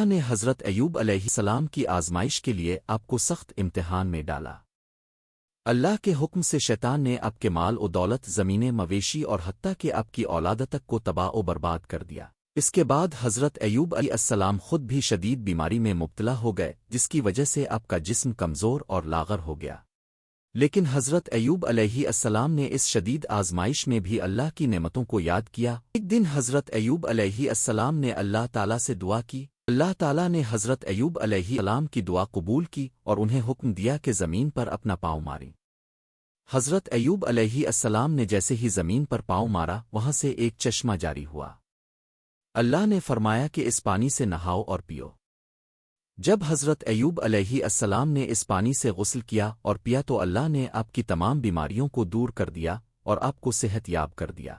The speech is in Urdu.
نے حضرت ایوب علیہ السلام کی آزمائش کے لیے آپ کو سخت امتحان میں ڈالا۔ اللہ کے حکم سے شیطان نے آپ کے مال و دولت، زمینیں، مویشی اور حتیٰ کہ آپ کی اولاد تک کو تباہ و برباد کر دیا۔ اس کے بعد حضرت ایوب علیہ السلام خود بھی شدید بیماری میں مبتلا ہو گئے، جس کی وجہ سے آپ کا جسم کمزور اور لاغر ہو گیا۔ لیکن حضرت ایوب علیہ السلام نے اس شدید آزمائش میں بھی اللہ کی نعمتوں کو یاد کیا۔ ایک دن حضرت ایوب علیہ السلام نے اللہ تعالیٰ سے دعا کی۔ اللہ تعالیٰ نے حضرت ایوب علیہ السلام کی دعا قبول کی اور انہیں حکم دیا کہ زمین پر اپنا پاؤں ماریں۔ حضرت ایوب علیہ السلام نے جیسے ہی زمین پر پاؤں مارا، وہاں سے ایک چشمہ جاری ہوا۔ اللہ نے فرمایا کہ اس پانی سے نہاؤ اور پیو۔ جب حضرت ایوب علیہ السلام نے اس پانی سے غسل کیا اور پیا تو اللہ نے آپ کی تمام بیماریوں کو دور کر دیا اور آپ کو صحت یاب کر دیا۔